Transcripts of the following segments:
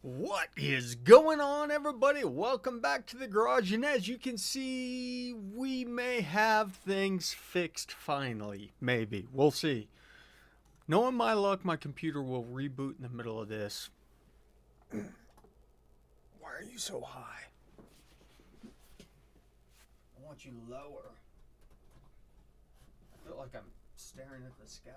What is going on, everybody? Welcome back to the garage, and as you can see, we may have things fixed finally. Maybe. We'll see. Knowing my luck, my computer will reboot in the middle of this. Why are you so high? I want you lower. I feel like I'm staring at the sky.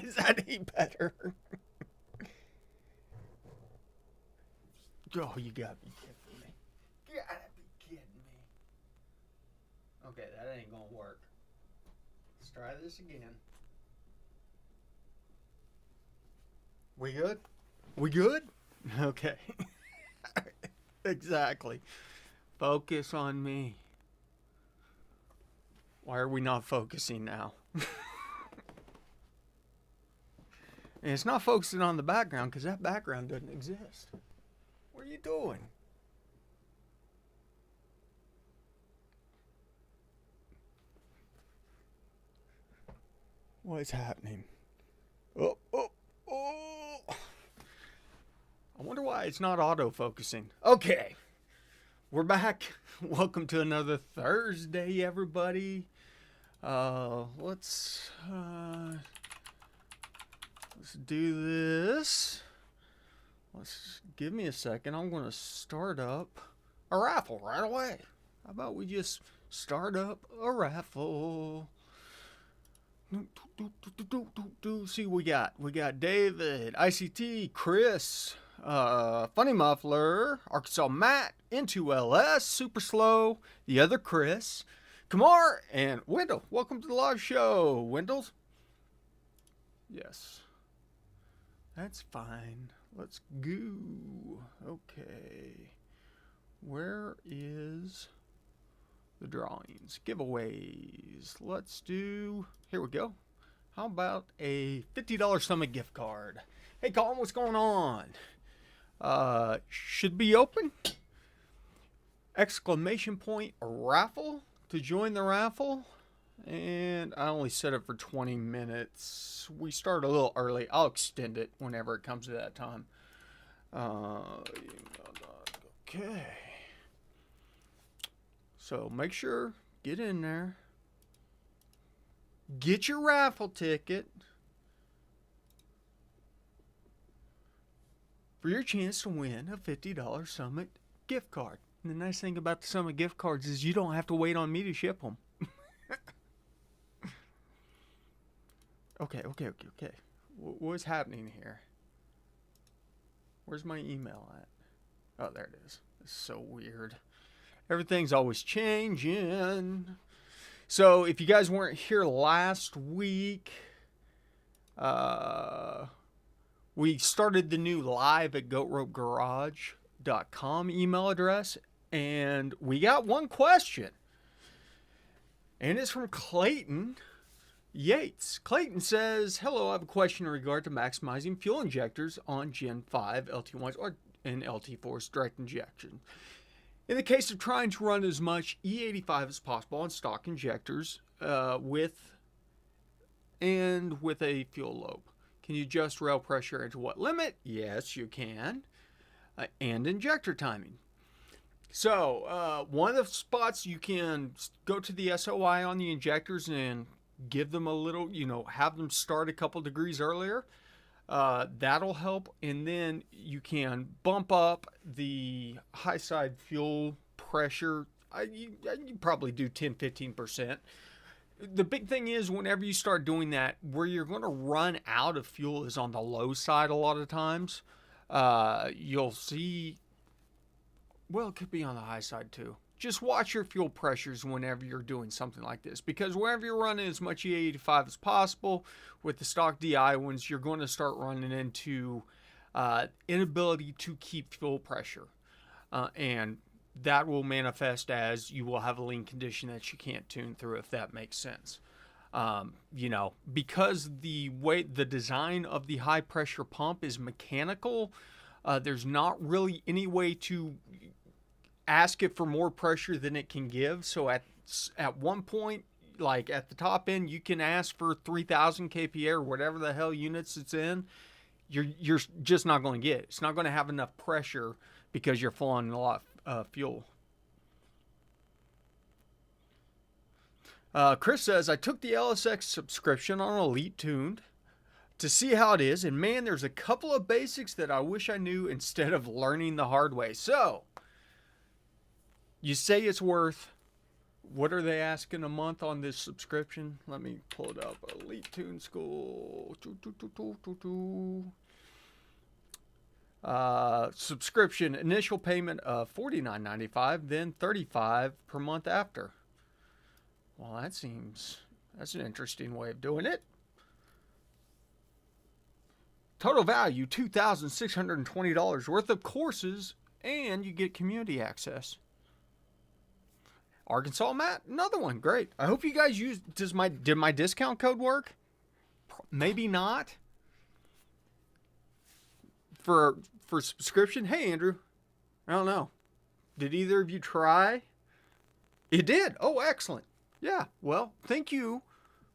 Is that any better? Oh, you gotta be kidding me. You gotta be kidding me. Okay, that ain't gonna work. Let's try this again. We good? We good? Okay. Exactly. Focus on me. Why are we not focusing now? And it's not focusing on the background because that background doesn't exist. What are you doing? What is happening? Oh. I wonder why it's not auto-focusing. Okay. We're back. Welcome to another Thursday, everybody. Let's do this. Give me a second. I'm going to start up a raffle right away. How about we just start up a raffle? See, we got David, ICT, Chris, Funny Muffler, Arkansas Matt, Into Super Slow, the other Chris, Kamar, and Wendell. Welcome to the live show, Wendell. Yes. That's fine. Let's go. Okay. Where is the drawings? Giveaways. Let's do... Here we go. How about a $50 Summit gift card? Hey, Colin, what's going on? Should be open. Exclamation point raffle to join the raffle. And I only set it for 20 minutes. We start a little early. I'll extend it whenever it comes to that time. Okay. So make sure, get in there. Get your raffle ticket for your chance to win a $50 Summit gift card. And the nice thing about the Summit gift cards is you don't have to wait on me to ship them. Okay. What's happening here? Where's my email at? Oh, there it is. It's so weird. Everything's always changing. So, if you guys weren't here last week, we started the new live at goatropegarage.com email address, and we got one question. And it's from Clayton Yates. Clayton says, hello, I have a question in regard to maximizing fuel injectors on Gen 5 LT1s or and LT4's direct injection. In the case of trying to run as much E85 as possible on stock injectors with a fuel lobe. Can you adjust rail pressure and to what limit? Yes, you can. And injector timing. So, one of the spots you can go to the SOI on the injectors and give them a little, have them start a couple degrees earlier. That'll help. And then you can bump up the high side fuel pressure. You probably do 10-15%. The big thing is whenever you start doing that, where you're going to run out of fuel is on the low side a lot of times. You'll see, well, it could be on the high side too. Just watch your fuel pressures whenever you're doing something like this, because whenever you're running as much E85 as possible with the stock DI ones, you're going to start running into inability to keep fuel pressure, and that will manifest as you will have a lean condition that you can't tune through, if that makes sense. Because the design of the high pressure pump is mechanical, there's not really any way to ask it for more pressure than it can give. So at one point, like at the top end, you can ask for 3,000 kPa or whatever the hell units it's in. You're just not going to get it. It's not going to have enough pressure because you're flowing a lot of fuel. Chris says, I took the LSX subscription on Elite Tuned to see how it is, and man, there's a couple of basics that I wish I knew instead of learning the hard way. So, you say it's worth, what are they asking a month on this subscription? Let me pull it up. Elite Tune School. Subscription, initial payment of $49.95, then $35 per month after. Well, that's an interesting way of doing it. Total value, $2,620 worth of courses, and you get community access. Arkansas Matt, another one, great. I hope you guys use. Did my discount code work? Maybe not. For subscription, hey Andrew, I don't know. Did either of you try? It did. Oh, excellent. Yeah. Well, thank you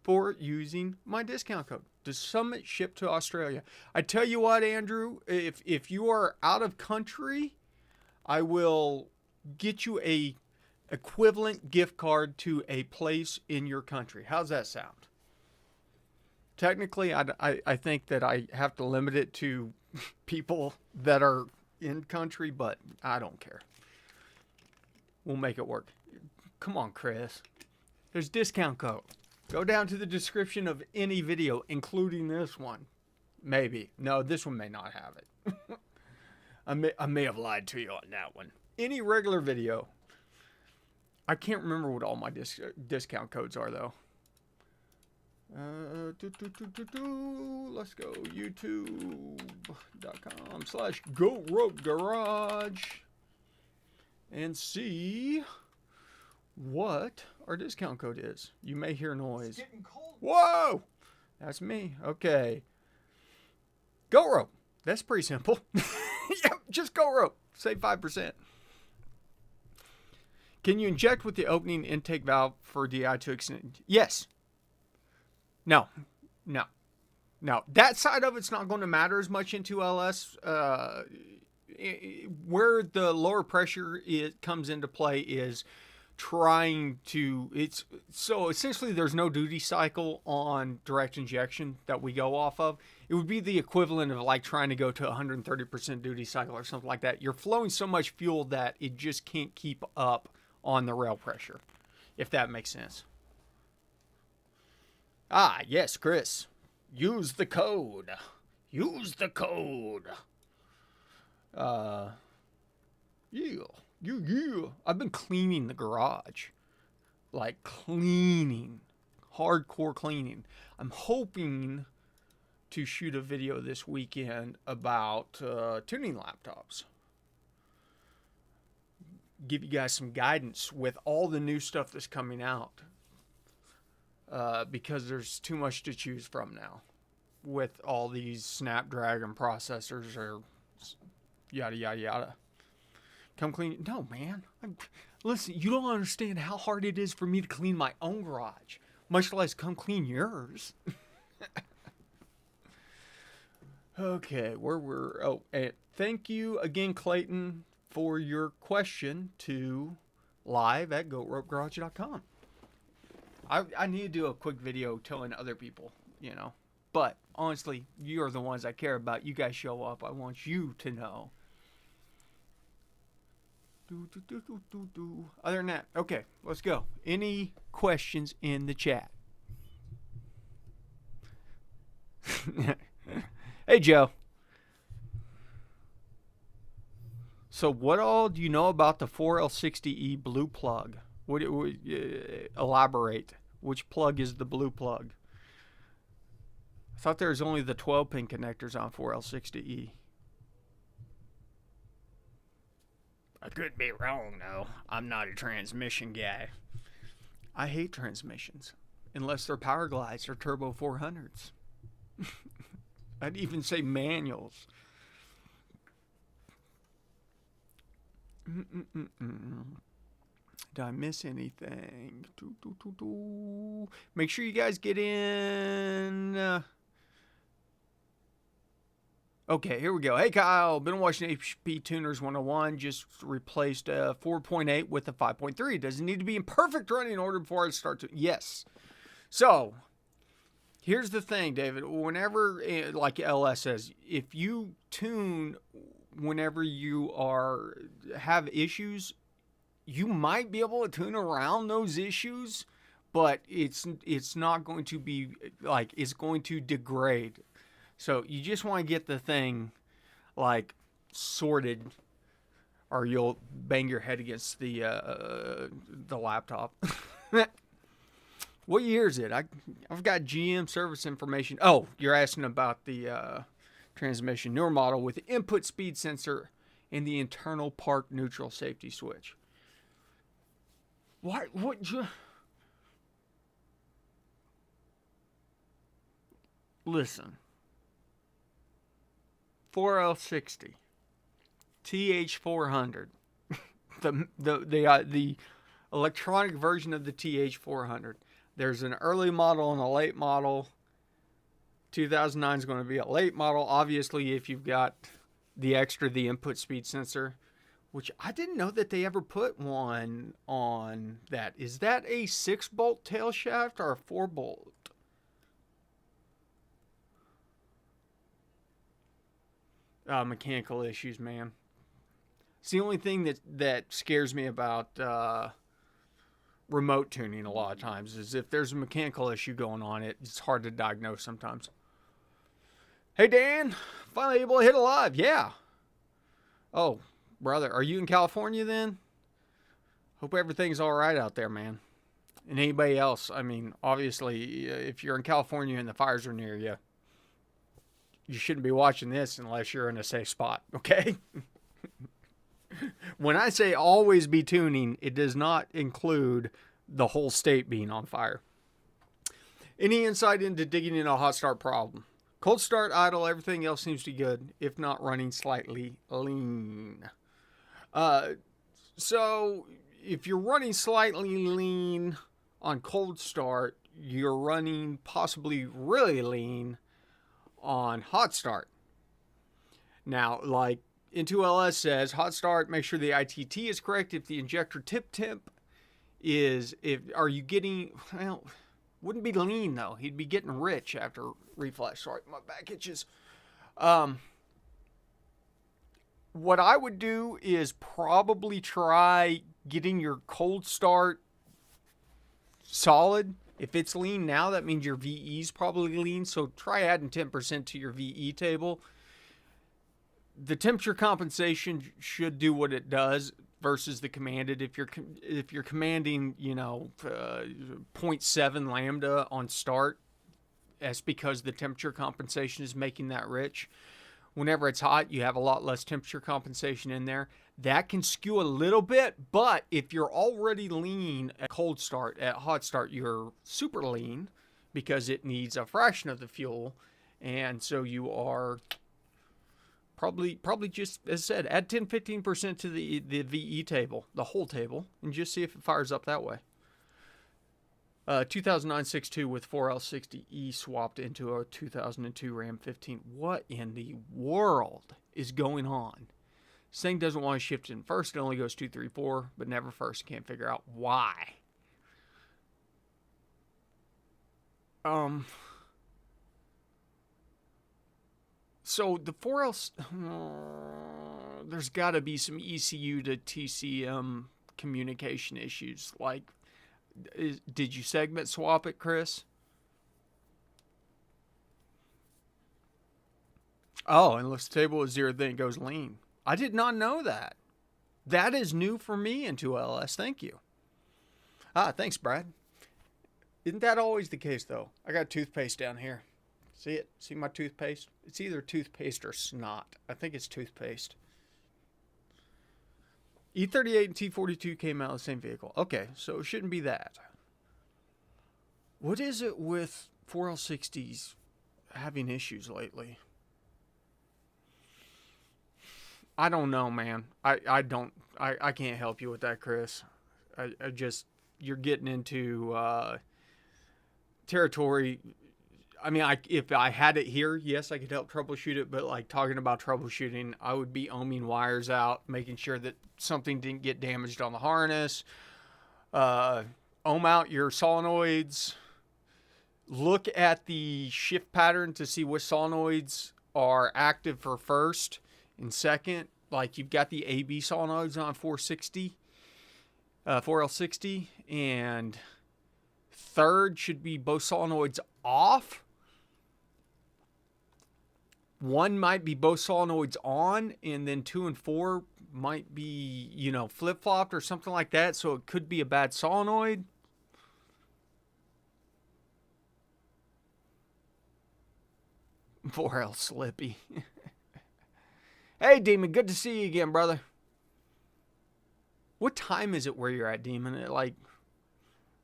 for using my discount code. Does Summit ship to Australia? I tell you what, Andrew, if you are out of country, I will get you a equivalent gift card to a place in your country. How's that sound? Technically, I think that I have to limit it to people that are in country, but I don't care. We'll make it work. Come on, Chris. There's discount code. Go down to the description of any video, including this one. Maybe. No, this one may not have it. I may have lied to you on that one. Any regular video. I can't remember what all my discount codes are, though. Let's go. YouTube.com/GoRopeGarage and see what our discount code is. You may hear noise. It's getting cold. Whoa! That's me. Okay. GoRope. That's pretty simple. Yep, just GoRope. Save 5%. Can you inject with the opening intake valve for DI to extend? Yes. No. That side of it's not going to matter as much into LS. Where the lower pressure comes into play is trying to, so essentially there's no duty cycle on direct injection that we go off of. It would be the equivalent of like trying to go to 130% duty cycle or something like that. You're flowing so much fuel that it just can't keep up on the rail pressure, if that makes sense. Ah, yes, Chris. Use the code. Use the code. Yeah. I've been cleaning the garage. Like cleaning. Hardcore cleaning. I'm hoping to shoot a video this weekend about tuning laptops. Give you guys some guidance with all the new stuff that's coming out. Because there's too much to choose from now. With all these Snapdragon processors or yada, yada, yada. Come clean. No, man. Listen, you don't understand how hard it is for me to clean my own garage. Much less come clean yours. Okay, and thank you again, Clayton, for your question to live@goatropegarage.com. I need to do a quick video telling other people, But honestly, you're the ones I care about. You guys show up. I want you to know. Other than that, okay, let's go. Any questions in the chat? Hey, Joe. So what all do you know about the 4L60E blue plug? Elaborate. Which plug is the blue plug? I thought there was only the 12-pin connectors on 4L60E. I could be wrong, though. I'm not a transmission guy. I hate transmissions. Unless they're power glides or turbo 400s. I'd even say manuals. Did I miss anything? Make sure you guys get in. Okay, here we go. Hey, Kyle. Been watching HP Tuners 101. Just replaced a 4.8 with a 5.3. Does it need to be in perfect running order before I start to? Yes. So, here's the thing, David. Whenever, like LS says, if you tune whenever you have issues, you might be able to tune around those issues, but it's not going to be like, it's going to degrade. So you just want to get the thing like sorted, or you'll bang your head against the laptop. What year is it? I've got GM service information. Oh, you're asking about the transmission newer model with the input speed sensor and the internal park neutral safety switch. What? Listen. 4L60, TH400, the electronic version of the TH400. There's an early model and a late model. 2009 is going to be a late model. Obviously, if you've got the input speed sensor, which I didn't know that they ever put one on that. Is that a 6-bolt tail shaft or a 4-bolt? Mechanical issues, man. It's the only thing that scares me about remote tuning a lot of times, is if there's a mechanical issue going on, it's hard to diagnose sometimes. Hey, Dan. Finally able to hit a live. Yeah. Oh, brother. Are you in California then? Hope everything's all right out there, man. And anybody else, I mean, obviously, if you're in California and the fires are near you, you shouldn't be watching this unless you're in a safe spot, okay? When I say always be tuning, it does not include the whole state being on fire. Any insight into digging in a hot start problem? Cold start, idle, everything else seems to be good, if not running slightly lean. So if you're running slightly lean on cold start, you're running possibly really lean on hot start. Now, like InTune says, hot start, make sure the ITT is correct. If the injector tip temp is, are you getting, well, wouldn't be lean though. He'd be getting rich after reflash. Sorry, my back itches. What I would do is probably try getting your cold start solid. If it's lean now, that means your VE is probably lean. So try adding 10% to your VE table. The temperature compensation should do what it does versus the commanded. If you're commanding, 0.7 lambda on start, that's because the temperature compensation is making that rich. Whenever it's hot, you have a lot less temperature compensation in there. That can skew a little bit, but if you're already lean at cold start, at hot start, you're super lean because it needs a fraction of the fuel. And so you are probably just, as I said, add 10-15% to the VE table, the whole table, and just see if it fires up that way. 2009 6.2 with 4L60E swapped into a 2002 Ram 15. What in the world is going on? This thing doesn't want to shift in first. It only goes 2, 3, 4, but never first. Can't figure out why. So the 4L, there's got to be some ECU to TCM communication issues. Like, did you segment swap it, Chris? Oh, unless the table is 0, then it goes lean. I did not know that. That is new for me into LS. Thank you. Thanks, Brad. Isn't that always the case, though? I got toothpaste down here. See it? See my toothpaste? It's either toothpaste or snot. I think it's toothpaste. E38 and T42 came out of the same vehicle. Okay, so it shouldn't be that. What is it with 4L60s having issues lately? I don't know, man. I can't help you with that, Chris. I just, you're getting into territory. I mean, if I had it here, yes, I could help troubleshoot it, but like talking about troubleshooting, I would be ohming wires out, making sure that something didn't get damaged on the harness, ohm out your solenoids, look at the shift pattern to see which solenoids are active for first and second. Like you've got the AB solenoids on 460, 4L60, and third should be both solenoids off. One might be both solenoids on, and then 2 and 4 might be, you know, flip-flopped or something like that, so it could be a bad solenoid. Poor L Slippy. Hey, Demon, good to see you again, brother. What time is it where you're at, Demon? Like,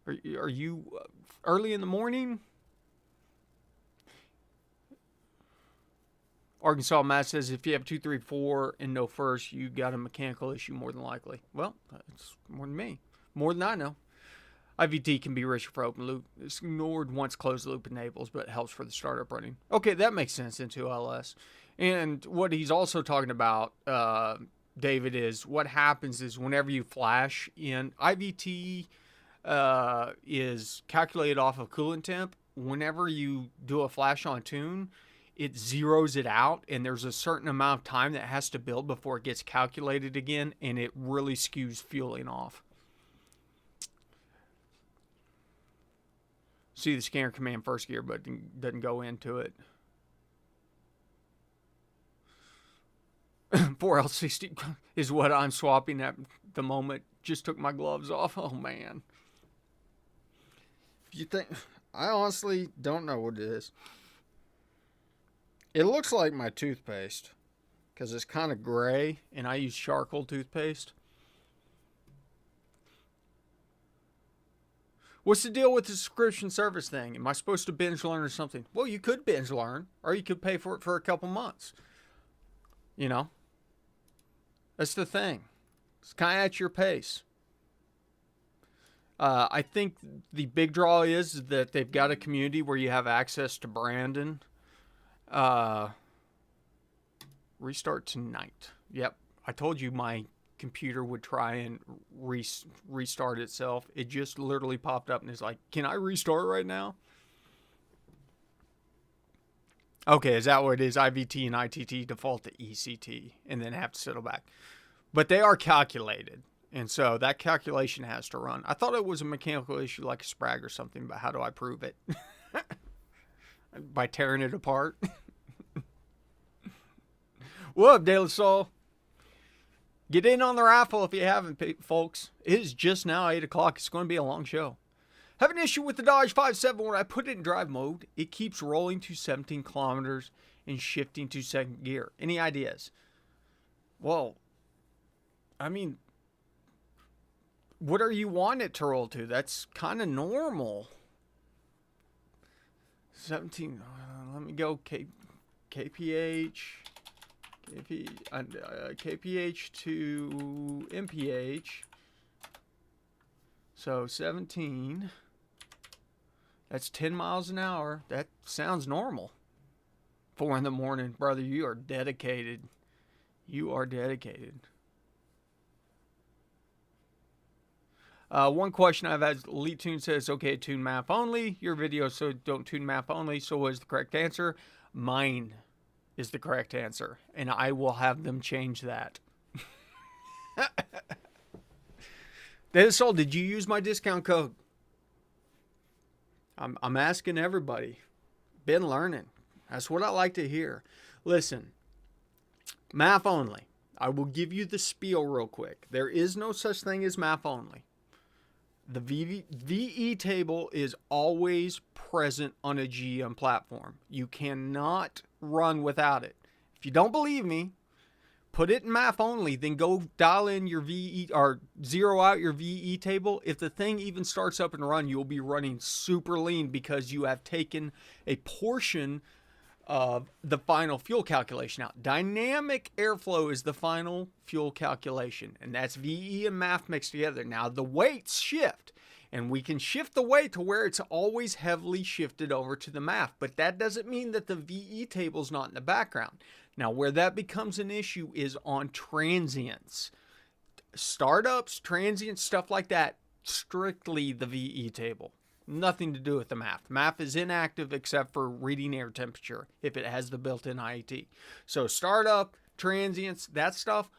are you early in the morning? Arkansas Matt says, if you have 2, 3, 4 and no first, you got a mechanical issue more than likely. Well, that's more than me. More than I know. IVT can be richer for open loop. It's ignored once closed loop enables, but it helps for the startup running. Okay, that makes sense into LS. And what he's also talking about, David, is what happens is whenever you flash in, IVT is calculated off of coolant temp. Whenever you do a flash on tune, it zeroes it out, and there's a certain amount of time that has to build before it gets calculated again, and it really skews fueling off. See the scanner command first gear, but doesn't go into it. 4L60 is what I'm swapping at the moment. Just took my gloves off. Oh, man. You think... I honestly don't know what it is. It looks like my toothpaste, because it's kind of gray, and I use charcoal toothpaste. What's the deal with the subscription service thing? Am I supposed to binge learn or something? Well, you could binge learn, or you could pay for it for a couple months. You know? That's the thing. It's kind of at your pace. I think the big draw is that they've got a community where you have access to Brandon. Restart tonight. Yep. I told you my computer would try and restart itself. It just literally popped up and is like, can I restart right now? Okay, is that what it is? IVT and ITT default to ECT and then have to settle back. But they are calculated. And so that calculation has to run. I thought it was a mechanical issue like a Sprag or something, but how do I prove it? By tearing it apart. What up, De La Soul? Get in on the raffle if you haven't, folks. It is just now 8 o'clock. It's going to be a long show. Have an issue with the Dodge 5.7 when I put it in drive mode. It keeps rolling to 17 kilometers and shifting to second gear. Any ideas? Well, I mean, what are you wanting it to roll to? That's kind of normal. 17. Let me go. KPH. KPH to MPH. So 17. That's 10 miles an hour. That sounds normal. 4 in the morning, brother. You are dedicated. You are dedicated. One question I've had, Elite Tune says, okay, tune map only. Your video, so don't tune map only. So what is the correct answer? Mine is the correct answer. And I will have them change that. Did you use my discount code? I'm asking everybody. Been learning. That's what I like to hear. Listen, map only. I will give you the spiel real quick. There is no such thing as map only. The VE table is always present on a GM platform. You cannot run without it. If you don't believe me, put it in map only, then go dial in your VE or zero out your VE table. If the thing even starts up and run, you'll be running super lean because you have taken a portion of the final fuel calculation. Now, dynamic airflow is the final fuel calculation, and that's VE and MAF mixed together. Now, the weights shift, and we can shift the weight to where it's always heavily shifted over to the MAF, but that doesn't mean that the VE table is not in the background. Now, where that becomes an issue is on transients. Startups, transients, stuff like that, strictly the VE table. Nothing to do with the MAF. MAF is inactive except for reading air temperature if it has the built-in IAT. So startup, transients, that stuff,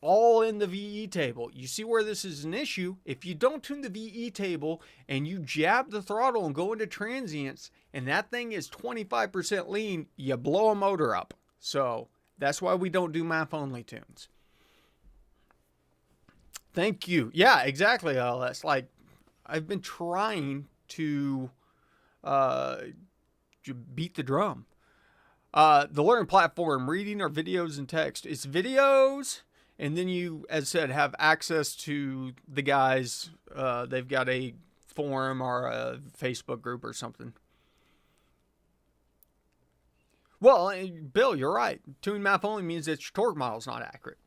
all in the VE table. You see where this is an issue? If you don't tune the VE table and you jab the throttle and go into transients and that thing is 25% lean, you blow a motor up. So that's why we don't do MAF only tunes. Thank you. Yeah, exactly, LS. Like, I've been trying to beat the drum. The learning platform, reading or videos and text. It's videos, and then you, as I said, have access to the guys. They've got a forum or a Facebook group or something. Well, Bill, you're right. Tune MAF only means that your torque model is not accurate,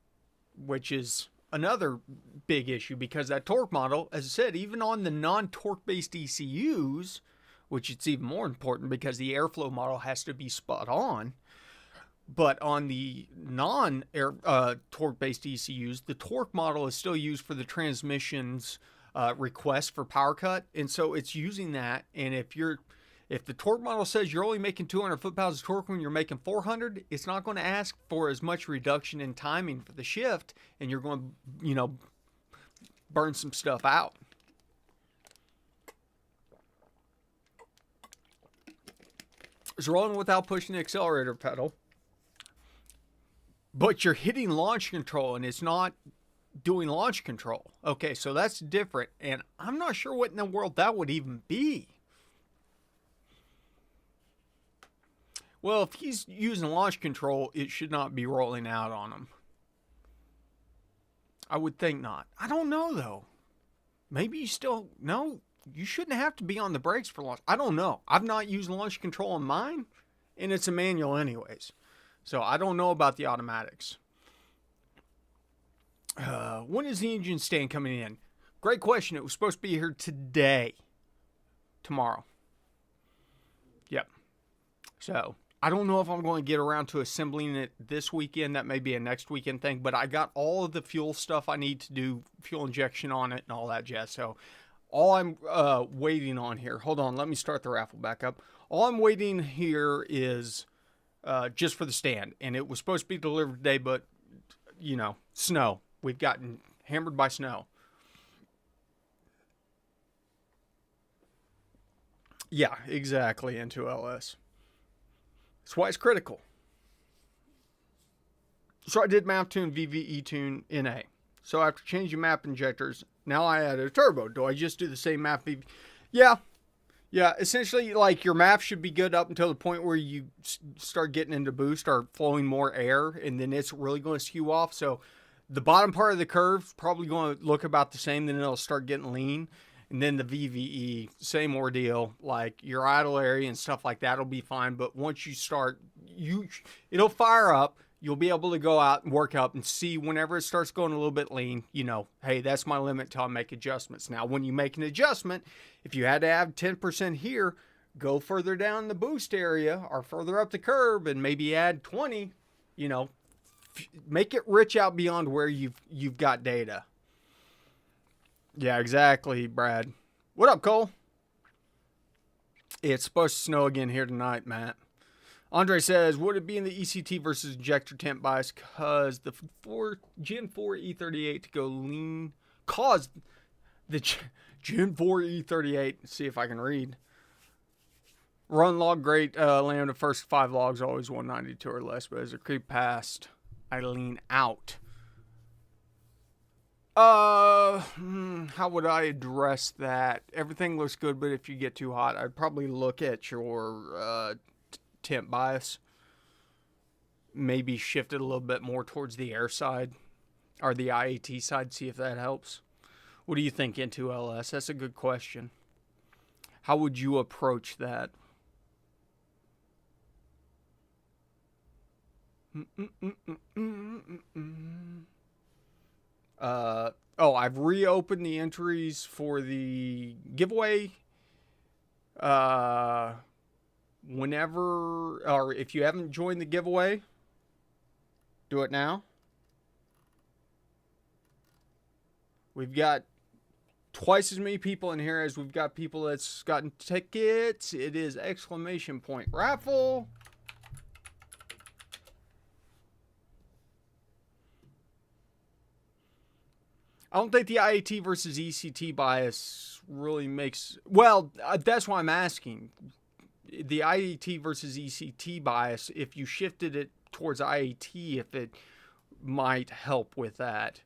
which is another big issue because that torque model, as I said, even on the non-torque based ECUs, which it's even more important because the airflow model has to be spot on. But on the non-torque based ECUs, the torque model is still used for the transmission's request for power cut. And so it's using that. And if the torque model says you're only making 200 foot-pounds of torque when you're making 400, it's not going to ask for as much reduction in timing for the shift, and you're going to, burn some stuff out. It's rolling without pushing the accelerator pedal, but you're hitting launch control, and it's not doing launch control. Okay, so that's different, and I'm not sure what in the world that would even be. Well, if he's using launch control, it should not be rolling out on him. I would think not. I don't know, though. Maybe you still... No, you shouldn't have to be on the brakes for launch. I don't know. I've not used launch control on mine, and it's a manual anyways. So I don't know about the automatics. When is the engine stand coming in? Great question. It was supposed to be here today. Tomorrow. Yep. So... I don't know if I'm going to get around to assembling it this weekend. That may be a next weekend thing, but I got all of the fuel stuff I need to do fuel injection on it and all that jazz. So all I'm waiting on here, hold on, let me start the raffle back up. All I'm waiting here is just for the stand, and it was supposed to be delivered today, but snow. We've gotten hammered by snow. Yeah, exactly, into LS. That's why it's critical. So I did map tune VVE tune NA. So after changing map injectors, now I added a turbo. Do I just do the same map VV? Yeah. Essentially, like, your map should be good up until the point where you start getting into boost or flowing more air, and then it's really going to skew off. So the bottom part of the curve is probably going to look about the same. Then it'll start getting lean. And then the VVE, same ordeal, like your idle area and stuff like that will be fine. But once you start, it'll fire up. You'll be able to go out and work up and see whenever it starts going a little bit lean, hey, that's my limit till I make adjustments. Now, when you make an adjustment, if you had to have 10% here, go further down the boost area or further up the curb and maybe add 20, make it rich out beyond where you've got data. Yeah, exactly, Brad. What up, Cole? It's supposed to snow again here tonight, Matt. Andre says, would it be in the ECT versus injector temp bias because the Gen 4 E38 to go lean caused the Gen 4 E38, see if I can read. Run log great, land the first 5 logs always 192 or less, but as it creep past, I lean out. How would I address that? Everything looks good, but if you get too hot, I'd probably look at your temp bias. Maybe shift it a little bit more towards the air side or the IAT side, see if that helps. What do you think, N2LS? That's a good question. How would you approach that? Oh, I've reopened the entries for the giveaway. Whenever, or if you haven't joined the giveaway, do it now. We've got twice as many people in here as we've got people that's gotten tickets. It is exclamation point raffle. I don't think the IAT versus ECT bias really makes... Well, that's why I'm asking. The IAT versus ECT bias, if you shifted it towards IAT, if it might help with that.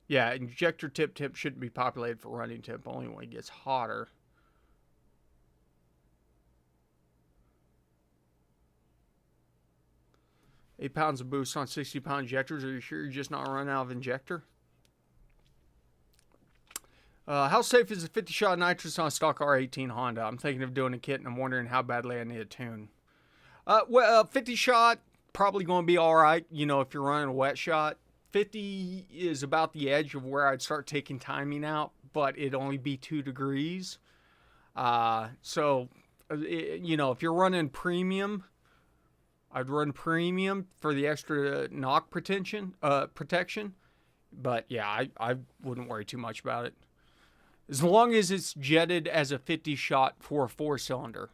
Yeah, injector tip shouldn't be populated for running temp, only when it gets hotter. £8 of boost on 60-pound injectors. Are you sure you're just not running out of injector? How safe is a 50-shot nitrous on a stock R18 Honda? I'm thinking of doing a kit, and I'm wondering how badly I need a tune. Well, 50-shot, probably going to be all right, you know, if you're running a wet shot. 50 is about the edge of where I'd start taking timing out, but it'd only be 2 degrees. So, you know, if you're running premium, I'd run premium for the extra knock protection. But yeah, I wouldn't worry too much about it. As long as it's jetted as a 50 shot for a 4-cylinder.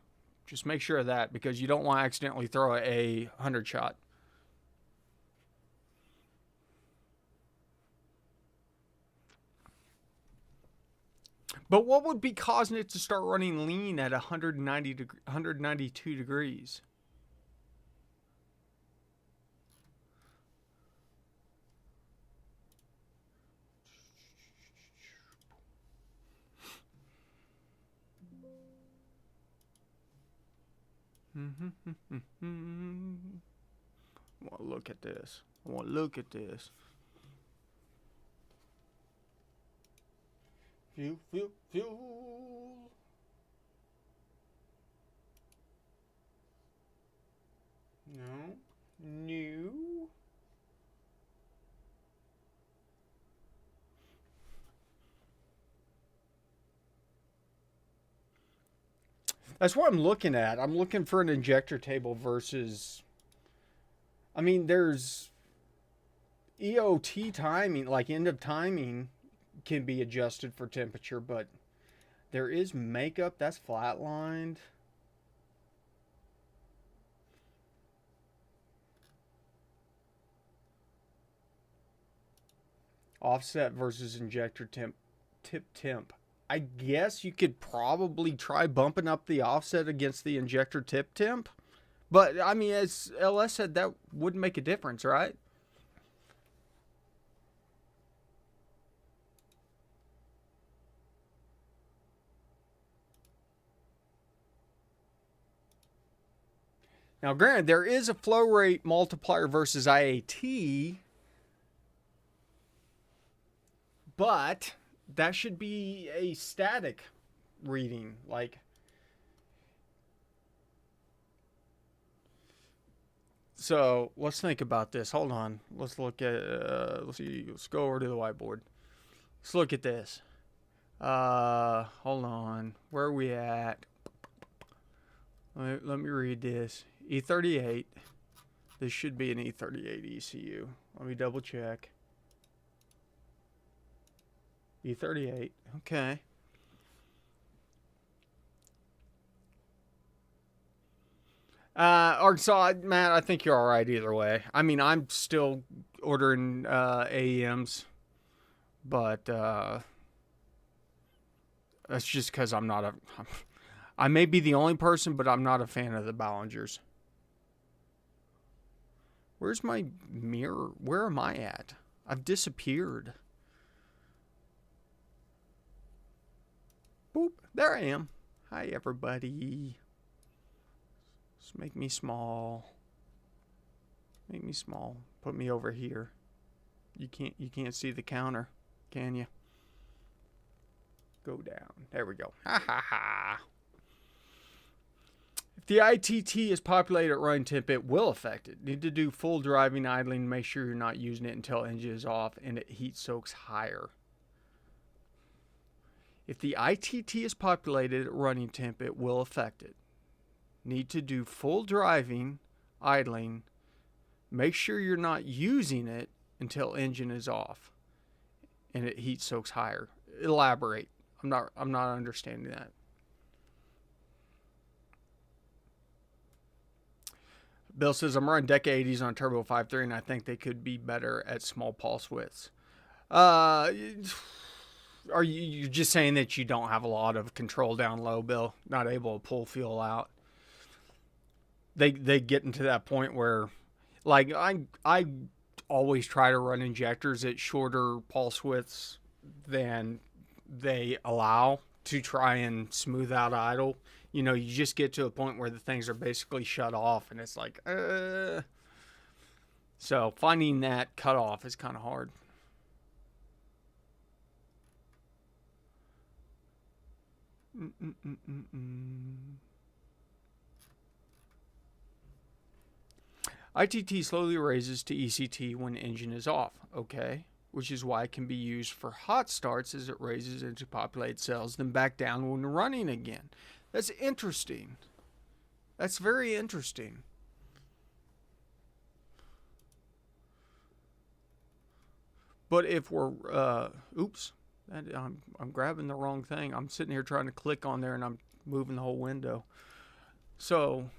Just make sure of that, because you don't want to accidentally throw a 100 shot. But what would be causing it to start running lean at 192 degrees? I want to look at this. I want to look at this. Fuel. No. New. That's what I'm looking at. I'm looking for an injector table versus... I mean, there's EOT timing, like end of timing, can be adjusted for temperature, but there is makeup that's flatlined. Offset versus injector temp. I guess you could probably try bumping up the offset against the injector tip temp. But, I mean, as LS said, that wouldn't make a difference, right? Now, granted, there is a flow rate multiplier versus IAT, but that should be a static reading. Like, so let's think about this. Hold on. Let's look at, let's see. Let's go over to the whiteboard. Let's look at this. Hold on. Where are we at? Let me read this. E38. This should be an E38 ECU. Let me double check. E38. Okay. Arkansas, Matt, I think you're all right either way. I mean, I'm still ordering AEMs, but that's just because I'm not a... I may be the only person, but I'm not a fan of the Ballingers. Where's my mirror? Where am I at? I've disappeared. Boop. There I am. Hi, everybody. Just make me small. Make me small. Put me over here. You can't see the counter, can you? Go down. There we go. Ha ha ha. If the ITT is populated at running temp, it will affect it. Need to do full driving idling. Make sure you're not using it until engine is off and it heat soaks higher. If the ITT is populated at running temp, it will affect it. Need to do full driving, idling. Make sure you're not using it until engine is off and it heat soaks higher. Elaborate. I'm not understanding that. Bill says, I'm running Deca 80s on Turbo 5.3 and I think they could be better at small pulse widths. Are you just saying that you don't have a lot of control down low, Bill? Not able to pull fuel out? They get into that point where, like, I always try to run injectors at shorter pulse widths than they allow to try and smooth out idle. You know, you just get to a point where the things are basically shut off and it's like, So finding that cutoff is kind of hard. ITT slowly raises to ECT when engine is off, okay, which is why it can be used for hot starts as it raises into populated cells, then back down when running again. That's interesting. That's very interesting. But if we're, oops, I'm grabbing the wrong thing. I'm sitting here trying to click on there and I'm moving the whole window. So,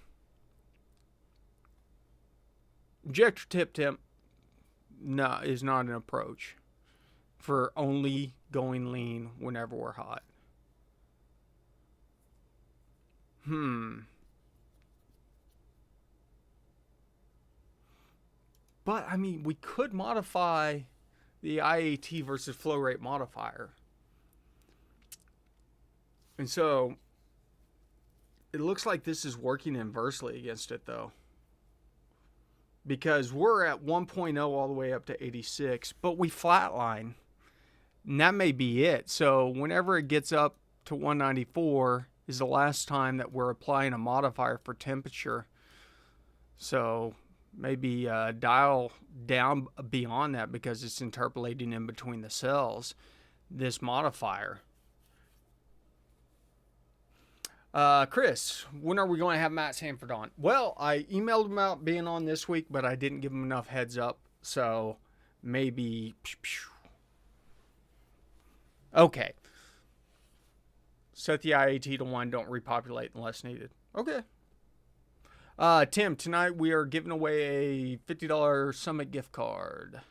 injector tip temp is not an approach for only going lean whenever we're hot. But, I mean, we could modify the IAT versus flow rate modifier. And so, it looks like this is working inversely against it, though. Because we're at 1.0 all the way up to 86, but we flatline. And that may be it. So, whenever it gets up to 194 is the last time that we're applying a modifier for temperature. So, maybe dial down beyond that because it's interpolating in between the cells, this modifier. Chris, when are we going to have Matt Sanford on? Well, I emailed him about being on this week, but I didn't give him enough heads up. So maybe. Okay. Set the IAT to 1. Don't repopulate unless needed. Okay. Tim, tonight we are giving away a $50 Summit gift card.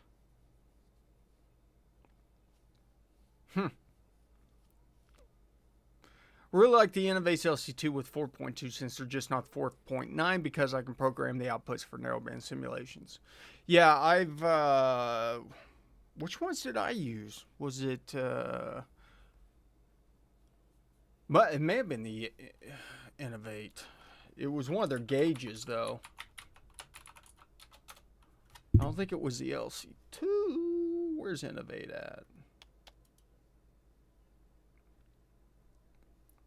Really like the Innovates LC2 with 4.2 sensor, just not 4.9 because I can program the outputs for narrowband simulations. Yeah, I've, which ones did I use? Was it, but it may have been the Innovate. It was one of their gauges, though. I don't think it was the LC2. Where's Innovate at?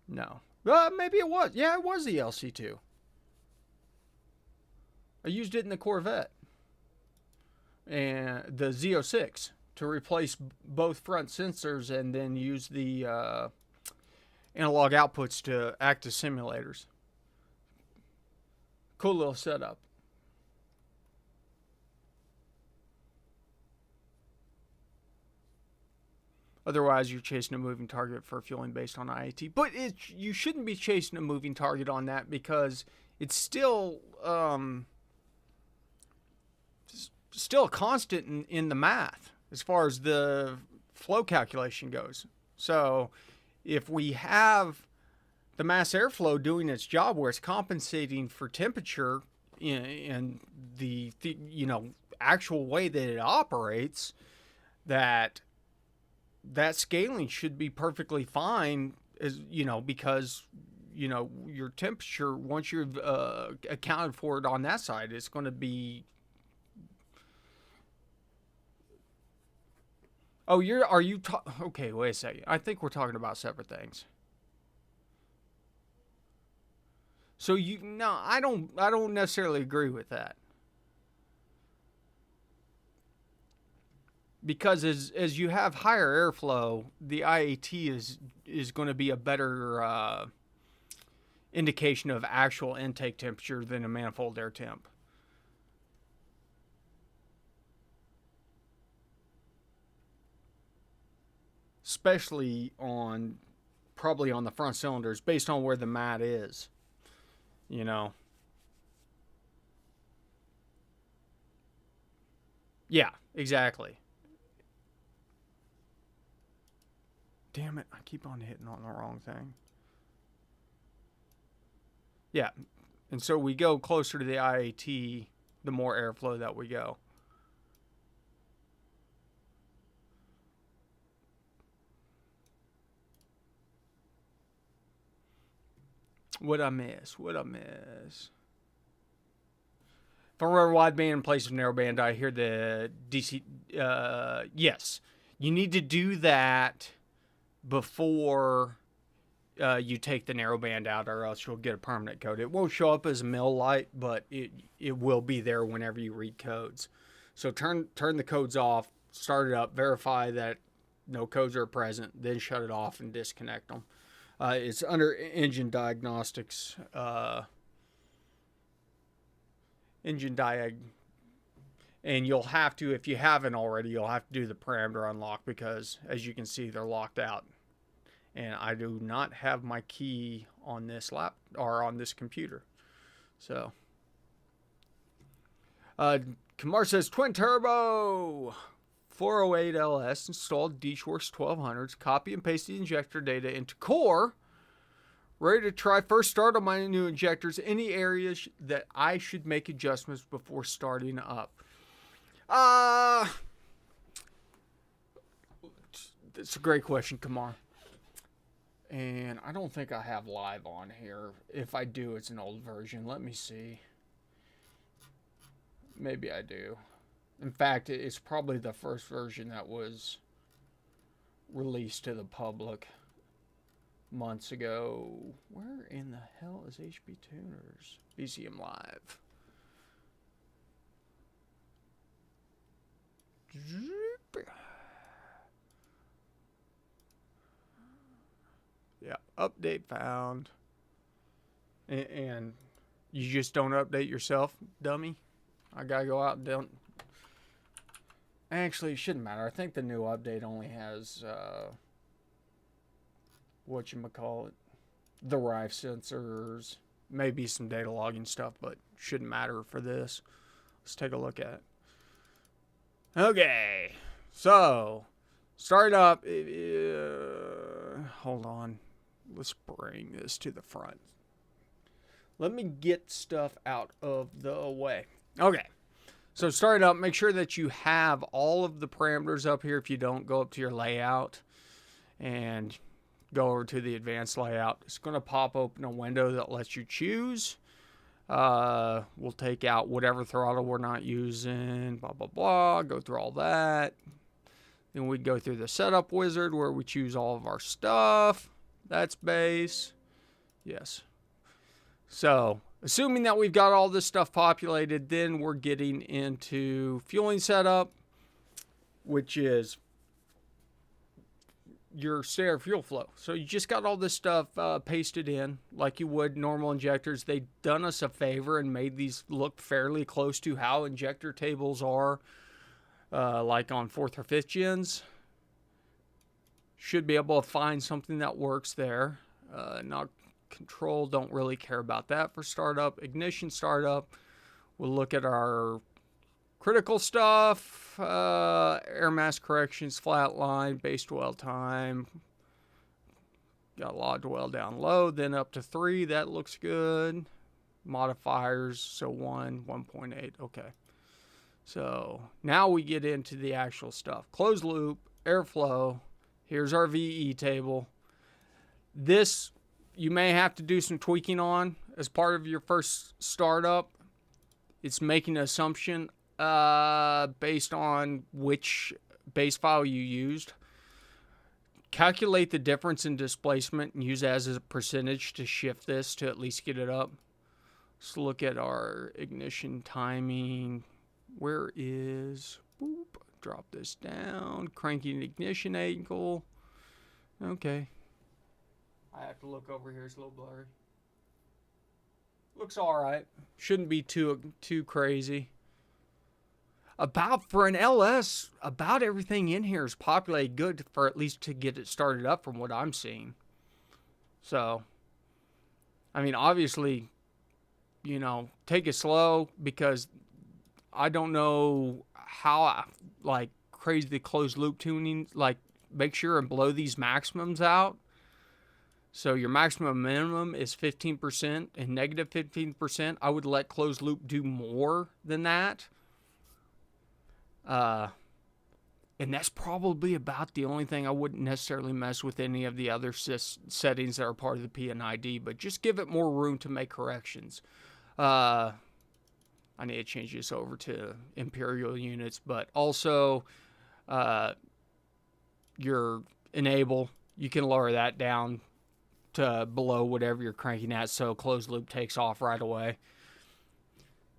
No. Maybe it was. Yeah, it was the LC2. I used it in the Corvette. And the Z06 to replace both front sensors and then use the analog outputs to act as simulators. Cool little setup. Otherwise, you're chasing a moving target for fueling based on IAT. But you shouldn't be chasing a moving target on that because it's still a constant in the math as far as the flow calculation goes. So if we have the mass airflow doing its job where it's compensating for temperature in the actual way that it operates, that scaling should be perfectly fine, as because your temperature, once you've accounted for it on that side, it's going to be. Oh, okay, wait a second. I think we're talking about separate things. So I don't necessarily agree with that. Because as you have higher airflow, the IAT is going to be a better indication of actual intake temperature than a manifold air temp. Especially probably on the front cylinders, based on where the mat is, you know. Yeah, exactly. Damn it, I keep on hitting on the wrong thing. Yeah, and so we go closer to the IAT, the more airflow that we go. What'd I miss? If I run wideband in place of narrowband, I hear the DC. Yes, you need to do that before you take the narrowband out, or else you'll get a permanent code. It won't show up as a mill light, but it will be there whenever you read codes. So turn the codes off, start it up, verify that no codes are present, then shut it off and disconnect them. It's under engine diagnostics. Engine diag. And you'll have to, if you haven't already, you'll have to do the parameter unlock, because as you can see, they're locked out. And I do not have my key on this on this computer. So Kamar says twin turbo 408 LS installed DShworks 1200s, copy and paste the injector data into core. Ready to try first start on my new injectors. Any areas that I should make adjustments before starting up? That's a great question, Kamar. And I don't think I have live on here. If I do, it's an old version. Let me see. Maybe I do. In fact, it's probably the first version that was released to the public months ago. Where in the hell is HB Tuners? BCM Live. Yeah, update found. And you just don't update yourself, dummy? I gotta go out and don't. Actually, it shouldn't matter. I think the new update only has whatchamacallit, the RIFE sensors, maybe some data logging stuff, but shouldn't matter for this. Let's take a look at it. Okay, so start up. Hold on. Let's bring this to the front. Let me get stuff out of the way. Okay. So start up, make sure that you have all of the parameters up here. If you don't, go up to your layout and go over to the advanced layout. It's going to pop open a window that lets you choose. We'll take out whatever throttle we're not using, blah, blah, blah. Go through all that. Then we go through the setup wizard where we choose all of our stuff. That's base. Yes. So assuming that we've got all this stuff populated, then we're getting into fueling setup, which is your standard fuel flow. So you just got all this stuff pasted in like you would normal injectors. They've done us a favor and made these look fairly close to how injector tables are, like on 4th or 5th gens. Should be able to find something that works there. Not control, don't really care about that for startup. Ignition startup, we'll look at our critical stuff, air mass corrections, flat line, base dwell time. Got log dwell down low, then up to 3, that looks good. Modifiers, so 1, 1.8, okay. So now we get into the actual stuff. Closed loop, airflow, here's our VE table. This you may have to do some tweaking on as part of your first startup. It's making an assumption based on which base file you used. Calculate the difference in displacement and use that as a percentage to shift this to at least get it up. Let's look at our ignition timing. Where is, boop, drop this down, cranking ignition angle. Okay. I have to look over here, it's a little blurry. Looks all right. Shouldn't be too crazy. For an LS, about everything in here is populated good for at least to get it started up from what I'm seeing. So, I mean, obviously, you know, take it slow because I don't know how, like, crazy the closed loop tuning, like, make sure and blow these maximums out. So your maximum minimum is 15% and negative 15%. I would let closed loop do more than that. And that's probably about the only thing. I wouldn't necessarily mess with any of the other settings that are part of the PNID, but just give it more room to make corrections. I need to change this over to imperial units, but also your enable, you can lower that down to below whatever you're cranking at, so closed loop takes off right away.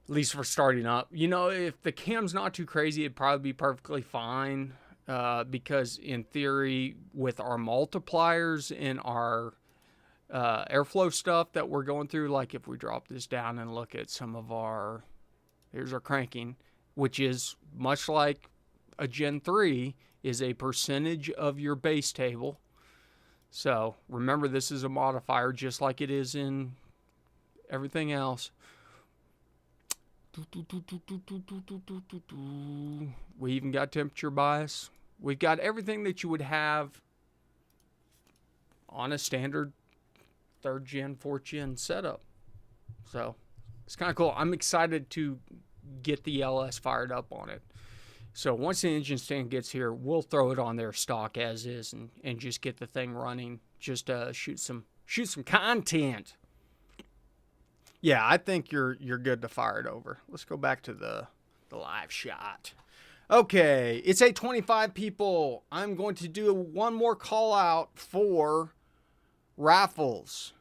At least for starting up. You know, if the cam's not too crazy, it'd probably be perfectly fine. Because in theory, with our multipliers in our airflow stuff that we're going through, like if we drop this down and look at some of our, here's our cranking, which is much like a Gen 3, is a percentage of your base table. So remember, this is a modifier just like it is in everything else. We even got temperature bias. We've got everything that you would have on a standard 3rd gen, 4th gen setup. So it's kind of cool. I'm excited to get the LS fired up on it. So once the engine stand gets here, we'll throw it on there stock as is and just get the thing running. Just shoot some content. Yeah, I think you're good to fire it over. Let's go back to the live shot. Okay, it's 8:25 people. I'm going to do one more call out for raffles.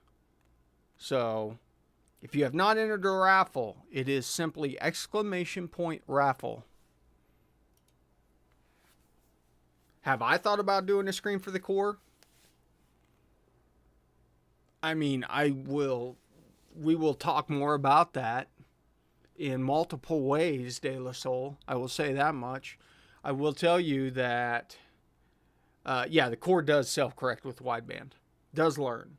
So, if you have not entered a raffle, it is simply !raffle. Have I thought about doing a screen for the core? I mean, we will talk more about that in multiple ways, De La Soul. I will say that much. I will tell you that, the core does self-correct with wideband. Does learn.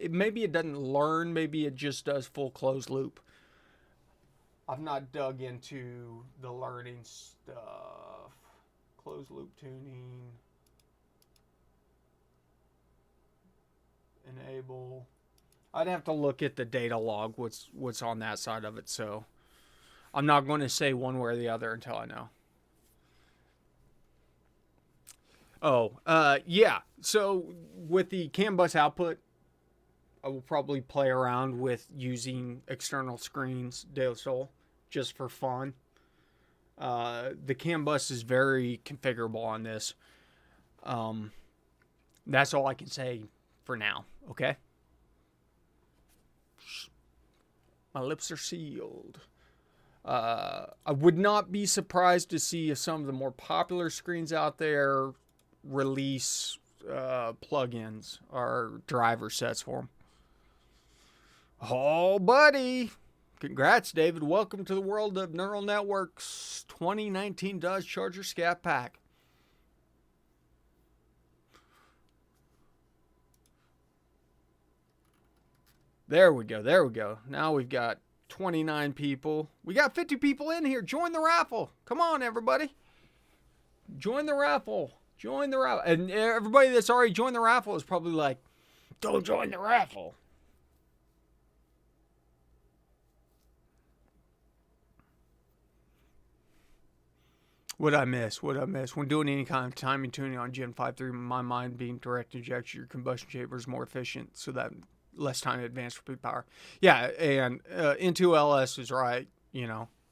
Maybe it doesn't learn. Maybe it just does full closed loop. I've not dug into the learning stuff. Closed loop tuning. Enable. I'd have to look at the data log, what's on that side of it. So I'm not going to say one way or the other until I know. Yeah. So with the CAN bus output, I will probably play around with using external screens, De La Soul, just for fun. The CAN bus is very configurable on this. That's all I can say for now. Okay. My lips are sealed. I would not be surprised to see if some of the more popular screens out there release plugins or driver sets for them. Oh, buddy. Congrats, David. Welcome to the world of neural networks. 2019 Dodge Charger Scat Pack. There we go. Now we've got 29 people. We got 50 people in here. Join the raffle. Come on, everybody. Join the raffle. And everybody that's already joined the raffle is probably like, don't join the raffle. What'd I miss? When doing any kind of timing tuning on Gen 5.3, my mind being direct injection, your combustion chamber is more efficient, so that less time advanced for peak power. Yeah, and Into LS is right,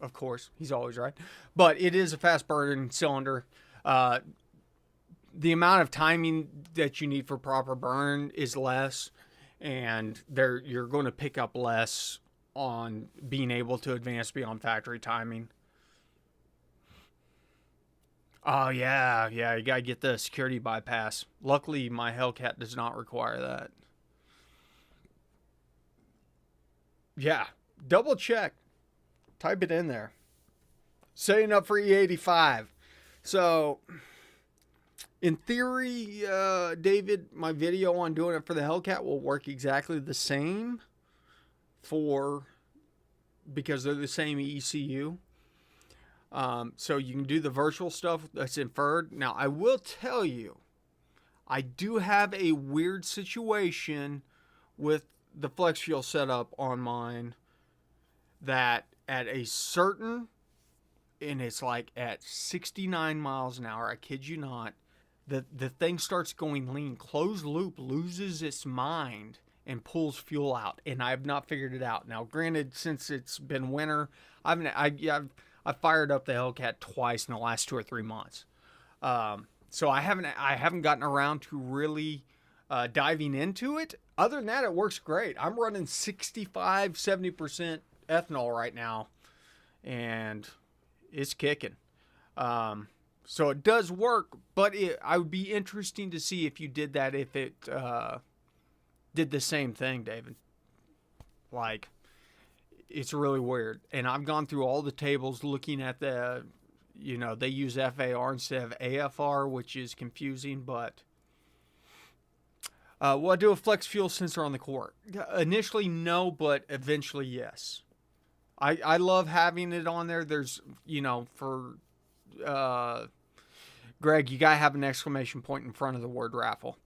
of course, he's always right. But it is a fast burning cylinder. The amount of timing that you need for proper burn is less, and you're going to pick up less on being able to advance beyond factory timing. Oh, yeah, you got to get the security bypass. Luckily, my Hellcat does not require that. Yeah, double check. Type it in there. Setting up for E85. So, in theory, David, my video on doing it for the Hellcat will work exactly the same because they're the same ECU. So you can do the virtual stuff that's inferred. Now, I will tell you, I do have a weird situation with the flex fuel setup on mine that at a certain, and it's like at 69 miles an hour, I kid you not, the thing starts going lean. Closed loop loses its mind and pulls fuel out, and I have not figured it out. Now, granted, since it's been winter, I've fired up the Hellcat twice in the last 2 or 3 months. So I haven't gotten around to really diving into it. Other than that, it works great. I'm running 65, 70% ethanol right now, and it's kicking. So it does work, but I would be interesting to see if you did that, if it did the same thing, David. Like, it's really weird. And I've gone through all the tables looking at they use FAR instead of AFR, which is confusing, but will I do a flex fuel sensor on the core? Initially, no, but eventually, yes. I love having it on there. There's, for Greg, you got to have an exclamation point in front of the word raffle.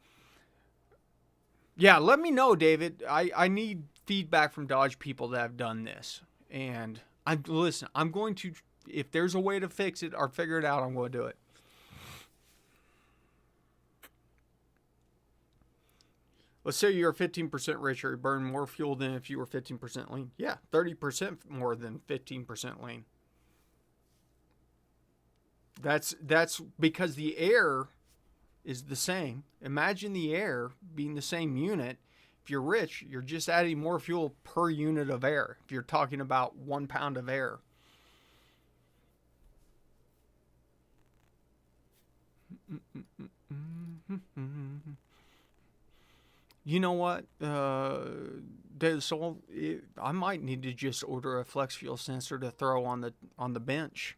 Yeah, let me know, David. I need feedback from Dodge people that have done this. And I'm going to, if there's a way to fix it or figure it out, I'm going to do it. Let's say you're 15% richer, you burn more fuel than if you were 15% lean. Yeah, 30% more than 15% lean. That's because the air is the same. Imagine the air being the same unit. If you're rich, you're just adding more fuel per unit of air. If you're talking about 1 pound of air. You know what? So I might need to just order a flex fuel sensor to throw on the bench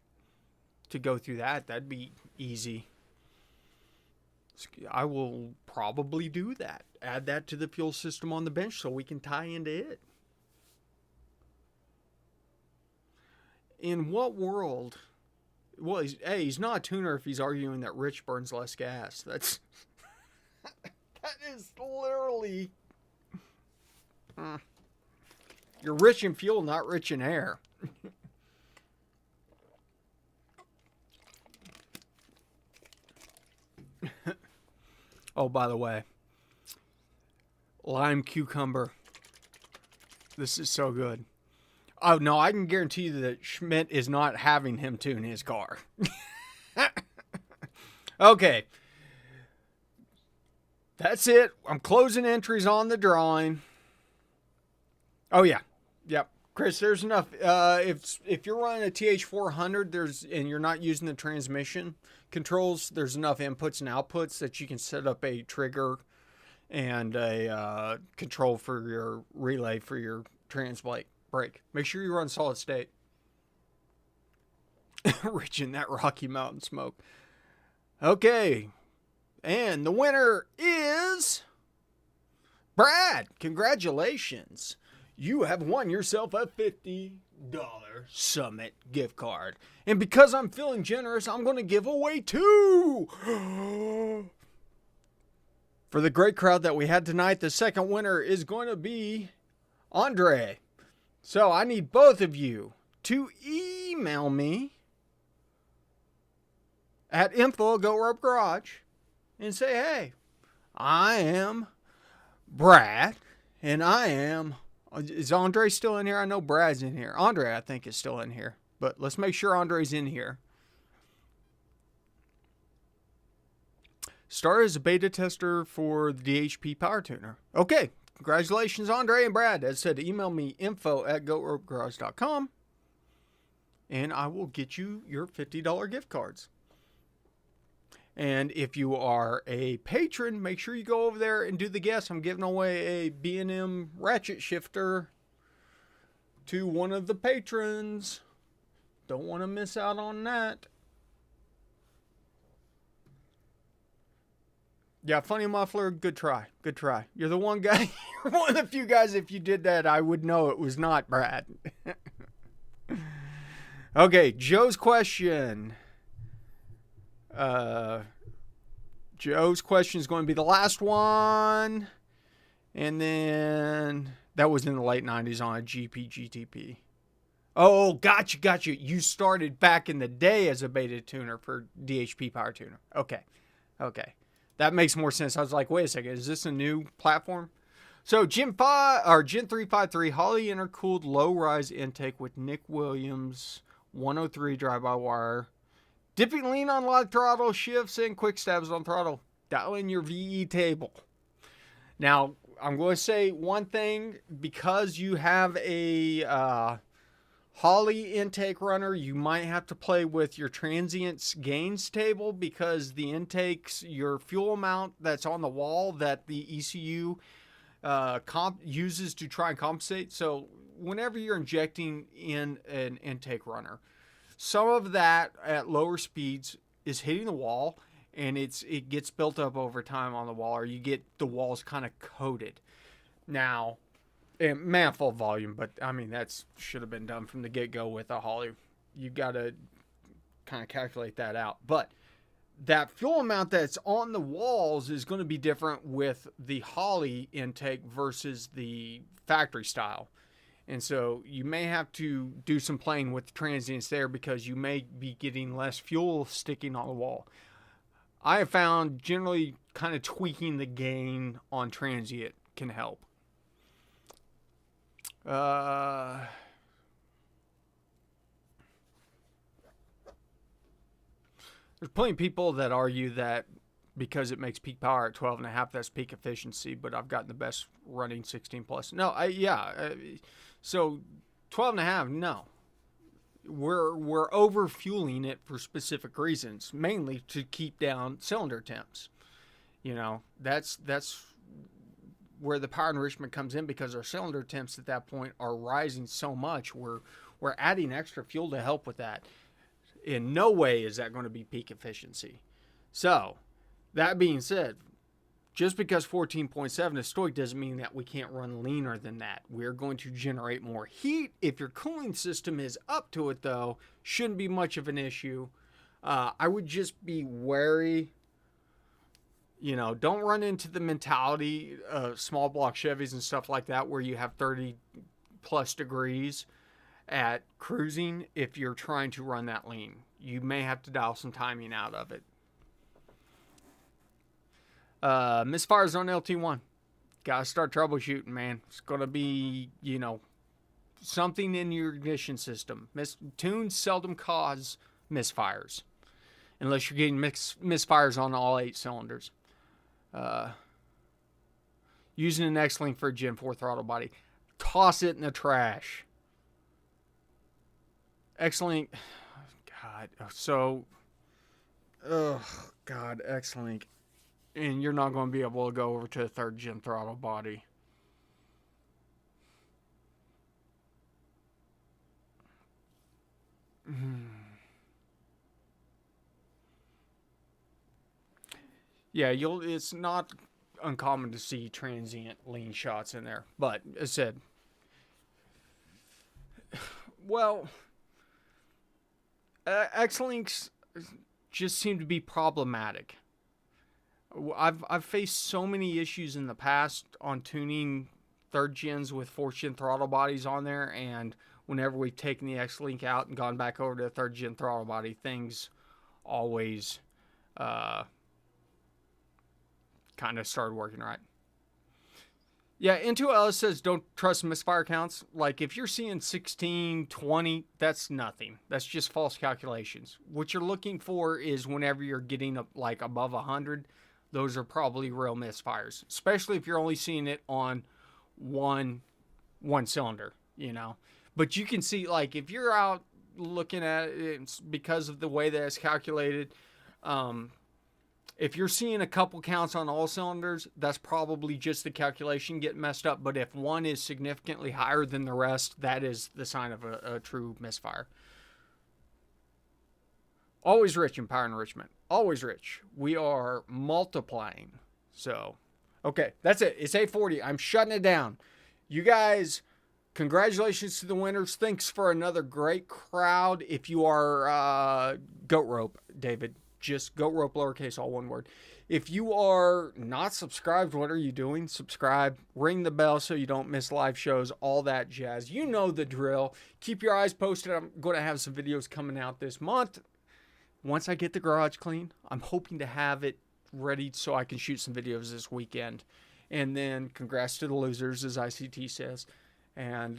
to go through that. That'd be easy. I will probably do that. Add that to the fuel system on the bench so we can tie into it. In what world? Well, he's not a tuner if he's arguing that rich burns less gas. That is literally... You're rich in fuel, not rich in air. Oh, by the way, lime cucumber. This is so good. Oh, no, I can guarantee you that Schmidt is not having him tune his car. Okay. That's it. I'm closing entries on the drawing. Oh, yeah. Yep. Chris, there's enough. If you're running a TH400 and you're not using the transmission controls, there's enough inputs and outputs that you can set up a trigger and a control for your relay for your trans brake. Make sure you run solid state. Rich in that Rocky Mountain smoke. Okay. And the winner is Brad. Congratulations. You have won yourself a $50 Summit gift card. And because I'm feeling generous, I'm going to give away 2. For the great crowd that we had tonight, the second winner is going to be Andre. So I need both of you to email me at info@GoRopeGarage and say, hey, I am Brad, and I am... Is Andre still in here? I know Brad's in here. Andre, I think, is still in here. But let's make sure Andre's in here. Started as a beta tester for the DHP Power Tuner. Okay, congratulations, Andre and Brad. As said, email me info@goatropegarage.com and I will get you your $50 gift cards. And if you are a patron, make sure you go over there and do the guess. I'm giving away a B&M ratchet shifter to one of the patrons. Don't want to miss out on that. Yeah, funny muffler, good try. Good try. You're the one guy, you're one of the few guys, if you did that, I would know it was not Brad. Okay, Joe's question. Joe's question is going to be the last one. And then that was in the late 90s on a GTP. Oh, gotcha. You started back in the day as a beta tuner for DHP Power Tuner. Okay. That makes more sense. I was like, wait a second, is this a new platform? So Gen 353 Holley intercooled low-rise intake with Nick Williams 103 drive-by-wire. Dipping lean on lock throttle, shifts and quick stabs on throttle. Dial in your VE table. Now, I'm going to say one thing. Because you have a Holley intake runner, you might have to play with your transients gains table, because the intakes, your fuel amount that's on the wall that the ECU uses to try and compensate. So whenever you're injecting in an intake runner, some of that at lower speeds is hitting the wall, and it gets built up over time on the wall, or you get the walls kind of coated. Now, and manifold volume, but I mean, that should have been done from the get-go with a Holley. You got to kind of calculate that out. But that fuel amount that's on the walls is going to be different with the Holley intake versus the factory style. And so you may have to do some playing with the transients there, because you may be getting less fuel sticking on the wall. I have found generally kind of tweaking the gain on transient can help. There's plenty of people that argue that because it makes peak power at 12.5, that's peak efficiency, but I've gotten the best running 16 plus. No, so 12.5, no. We're over fueling it for specific reasons, mainly to keep down cylinder temps. You know, that's where the power enrichment comes in, because our cylinder temps at that point are rising so much. We're adding extra fuel to help with that. In no way is that going to be peak efficiency. So, that being said, just because 14.7 is stoic doesn't mean that we can't run leaner than that. We're going to generate more heat. If your cooling system is up to it, though, shouldn't be much of an issue. I would just be wary. You know, don't run into the mentality of small block Chevys and stuff like that, where you have 30 plus degrees at cruising. If you're trying to run that lean, you may have to dial some timing out of it. Misfires on LT1. Gotta start troubleshooting, man. It's gonna be, something in your ignition system. Tunes seldom cause misfires, unless you're getting misfires on all 8 cylinders. Using an X-Link for a Gen 4 throttle body. Toss it in the trash. X-Link. God. X-Link. And you're not going to be able to go over to a 3rd gen throttle body. Yeah, it's not uncommon to see transient lean shots in there. But, as I said, well, X-Links just seem to be problematic. I've faced so many issues in the past on tuning 3rd gens with 4th gen throttle bodies on there, and whenever we've taken the X-Link out and gone back over to a 3rd gen throttle body, things always kind of started working right. Yeah, Into Ellis says don't trust misfire counts. Like, if you're seeing 16, 20, that's nothing. That's just false calculations. What you're looking for is whenever you're getting above 100, those are probably real misfires, especially if you're only seeing it on one cylinder, you know. But you can see, like, if you're out looking at it, it's because of the way that it's calculated, if you're seeing a couple counts on all cylinders, that's probably just the calculation getting messed up. But if one is significantly higher than the rest, that is the sign of a true misfire. Always rich in power enrichment. Always rich. We are multiplying. So, okay, that's it. It's 8:40. I'm shutting it down. You guys, congratulations to the winners. Thanks for another great crowd. If you are Goat Rope, David, just Goat Rope, lowercase, all one word. If you are not subscribed, what are you doing? Subscribe, ring the bell so you don't miss live shows, all that jazz. You know the drill. Keep your eyes posted. I'm going to have some videos coming out this month. Once I get the garage clean, I'm hoping to have it ready so I can shoot some videos this weekend. And then congrats to the losers, as ICT says. And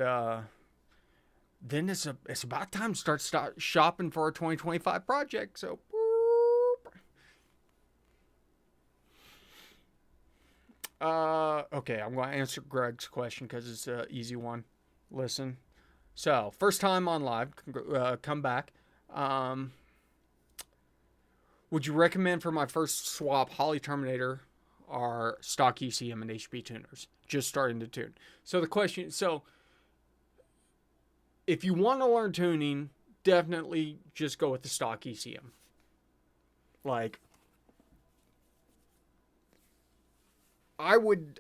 then it's about time to start shopping for our 2025 project. So, okay, I'm going to answer Greg's question because it's an easy one. Listen. So, first time on live, come back. Would you recommend for my first swap Holley Terminator or stock ECM and HP tuners? Just starting to tune. So the question, if you want to learn tuning, definitely just go with the stock ECM. Like, I would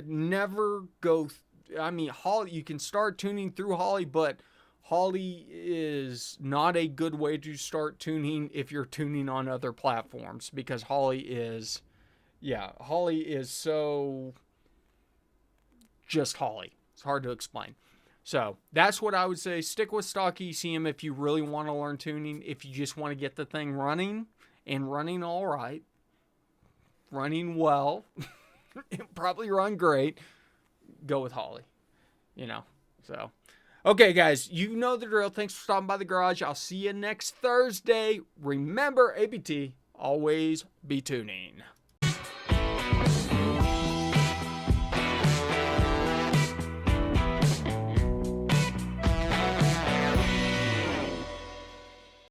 never go. Holley, you can start tuning through Holley, but Holley is not a good way to start tuning if you're tuning on other platforms, because Holley is so just Holley. It's hard to explain. So that's what I would say. Stick with stock ECM if you really want to learn tuning. If you just want to get the thing running and running all right, running well, probably run great, go with Holley, so. Okay, guys, you know the drill. Thanks for stopping by the garage. I'll see you next Thursday. Remember, ABT, always be tuning.